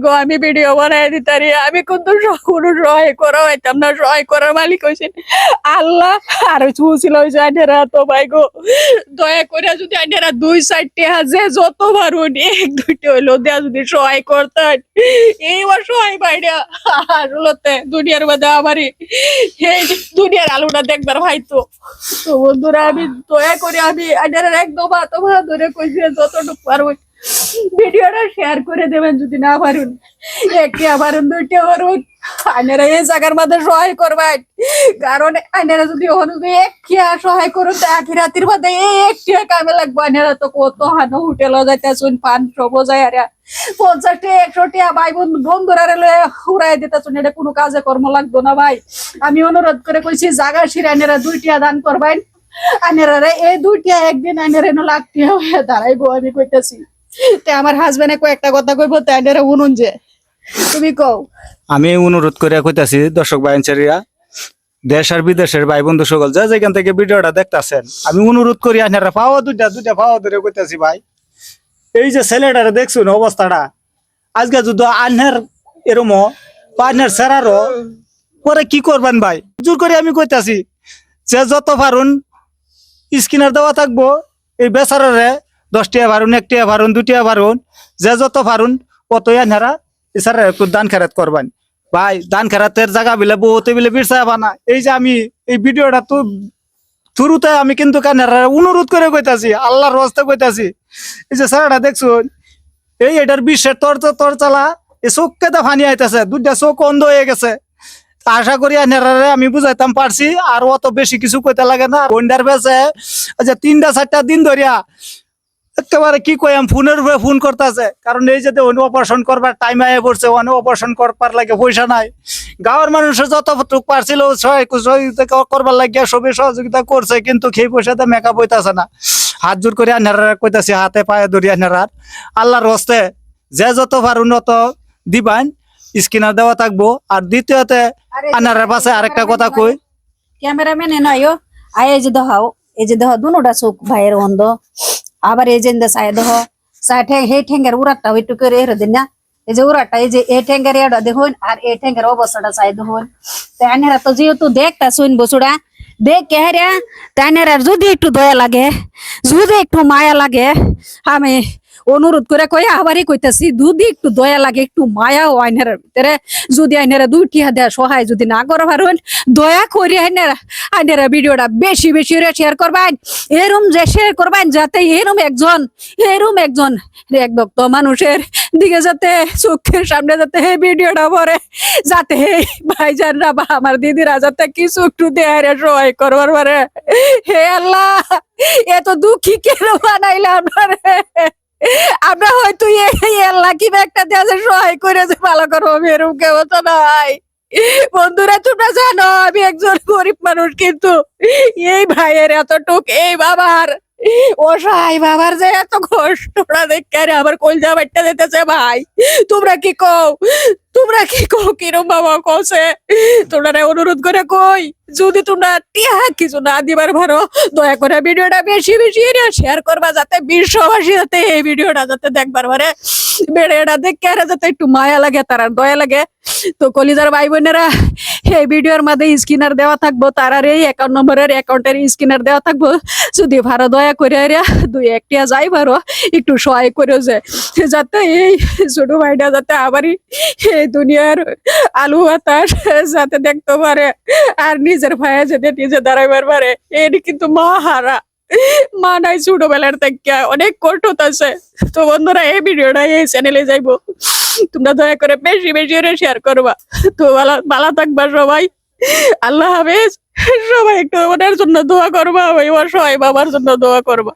গো আমি ভিডিও বানাই দিতারি আমি কিন্তু কোনো সহায় করা হইতাম না সহায় করার মালিক হইছেন আল্লাহ আর চুছিল হইছে আইনেরা তো ভাই গো দয়া করে যদি আইনেরা 2-4টি হাজে যত পারুন 1-2টি হইলো দেয়া যদি সহায় করতেন এইবার সহায় পাইনা আসলতে দুনিয়ার মধ্যে আমারই এই দুনিয়ার আলুটা দেখবার ভাই তো বন্ধুরা আমি দয়া করে আমি আইনেরা একদম তোমার ধরে কইছি যতটুকু পারবো ভিডিওটা শেয়ার করে দেবেন যদি না পারুন একটি পারুন 2টি পারুন আইনেরা এই জায়গার মধ্যে সহায় করবেন কারণ আইনেরা যদি একটি সহায় করুন তো আখিরাতের মধ্যে এই একটি কামে লাগবে আইনেরা তো কত হানো হোটেল যাইতেছুন 500 বোঝায় আর 50-100 ভাই বন্ধুরা উড়াই দিতেছুন এটা কোনো কাজে কর্ম লাগতো না ভাই আমি অনুরোধ করে কইছি জায়গা সির আইনেরা 2টি দান করবেন আইনেরা এই 2টি একদিন আইনেরা লাখটি হয়ে দাঁড়াইবো আমি কইতেছি আমার হাজবেন্ডে কয়েকটা কথা কইবো তাই উনুন যে তুমি কও আমি অনুরোধ করে কইতাছি দর্শক ভাইরা দেশ আর বিদেশের ভাই বন্ধু সকল যা যেখান থেকে ভিডিওটা দেখতাছেন আমি অনুরোধ করি আপনারা পাওয়া দুইটা পাওয়া ধরে কইতাছি ভাই এই যে ছেলেটারে দেখছুন অবস্থাটা আজকে যদি আনহার এরম পানহার সেরারও পরে কি করবেন ভাই জোর করে আমি কইতাছি যে যত পারুন স্কিনার দেওয়া থাকবো এই বেচারারে 10 টাকা ভারুন 1 টাকা ভারুন 2 টাকা ভারুন যে যত ভারুন কতই আনহারা এছাড়া একটু দান খেরাত করবেন ভাই দান খেরাতের জায়গা বিলে বহুতে বিলে বিরসায় বানা এই যে আমি এই ভিডিওটা তো শুরুতে আমি কিন্তু কানারা অনুরোধ করে কইতাছি আল্লাহর রাস্তায় কইতাছি এই যে স্যারটা দেখছুন এটার বিশ্বের তর চালা এই চোখকে তো ফানি আইতেছে 2টা চোখ অন্ধ হয়ে গেছে আশা করি আনারে আমি বুঝাইতাম পারছি আর অত বেশি কিছু কইতে লাগে না বন্ডার বেছে আচ্ছা 3-4টা দিন ধরিয়া একেবারে কি কইম ফোনের উপরে ফোন করতেছে কারণ এই যে অপারেশন করবার টাইম আয়ে পড়ছে অপারেশন করবার লাগে পয়সা নাই গাঁয়ের মানুষের যতটুকু পারছিল সহযোগিতা করবার লাগিয়া সবই সহযোগিতা করছে কিন্তু সেই পয়সাতে মেকআপ হইতাছে না হাত জোর করে আনারা কইতাছি হাতে পায়ে ধরি আনারা আল্লাহর হস্তে যে যত পারুন অত দিবান স্ক্যানার দেওয়া থাকবো আর দ্বিতীয়তে আনারার পাশে আরেকটা কথা কই ক্যামেরাম্যান এনাইও আয় এই যে দেহ দুনোটা চোখ ভাইয়ের অন্ধ আবার এই যে সাই দেহ সাই ঠেং হে ঠেঙ্গের উড়াটা ওইটু করে এর দিন না এই যে উড়াটা এই যে এ ঠেঙ্গের এটা দেখুন আর এ ঠেঙ্গের অবস্থাটা চাই দেখুন তাইনেরা তো যেহেতু দেখতা শুন বসুড়া দেখ কে রে তাইনেরা যদি একটু দয়া লাগে যদি একটু মায়া লাগে আমি অনুরোধ করে কই আবারই কইতাছি যদি একটু দয়া লাগে একটু মায়া ও আইনেরা ভিতরে যদি আইনেরা 2টি দেয়া সহায় যদি না করে পারেন দয়া করে আইনেরা ভিডিওটা বেশি বেশি শেয়ার করবেন এরম যে শেয়ার করবেন যাতে এরম একজন এক ভক্ত মানুষের দিকে যাতে চোখের সামনে যাতে এই ভিডিওটা পরে যাতে ভাইজানরা বা আমার দিদিরা যাতে কিছু একটু দেয় সহায় করবার পারে হে আল্লাহ এত দুঃখী কেন বানাইলে আমরা হয়তো আল্লাহ কি একটা দেশে সহায় করে যে ভালো করবো আমি এরকম কেমন তো নাই বন্ধুরা তোমরা জানো আমি একজন গরিব মানুষ কিন্তু এই ভাইয়ের এতটুক এই বাবার অসহায় বাবার যে এত কষ্টটা দেখে আবার কলজা বাট্টা দিতেছে ভাই তোমরা কি কও কিরম বাবা কছে তোমরা অনুরোধ করে কই যদি তোমরা টিয়া কিছু না দিবার ভালো দয়া করে ভিডিওটা বেশি বেশি শেয়ার করবা যাতে বিশ্ববাসী যাতে এই ভিডিওটা যাতে দেখবার পারে বেড়েটা দেখে যাতে একটু মায়া লাগে তার দয়া লাগে তো কলিজার ভাই বোনেরা এই ভিডিওর মধ্যে স্ক্যানার দেওয়া থাকবো তার এই অ্যাকাউন্ট নম্বরের অ্যাকাউন্টের স্ক্যানার দেওয়া থাকবো যদি ভালো দয়া করে 2-1 যাই ভালো একটু সহায় করে যাতে এই ছোট ভাইটা যাতে আবারই এই দুনিয়ার আলু বাতাস যাতে দেখতে পারে আর নিজের ভাইয়া যাতে নিজে দাঁড়াইবার পারে এটি কিন্তু মা হারা মা নাই ছোটবেলার থেকে অনেক কষ্ট আছে তো বন্ধুরা এই ভিডিওটা এই চ্যানেলে যাইবো তোমরা দয়া করে বেশি বেশি শেয়ার করবা তো ভালো থাকবা সবাই আল্লাহ হাফেজ সবাই একটু ওনার জন্য দোয়া করবা ওই অসহায় বাবার জন্য দোয়া করবা।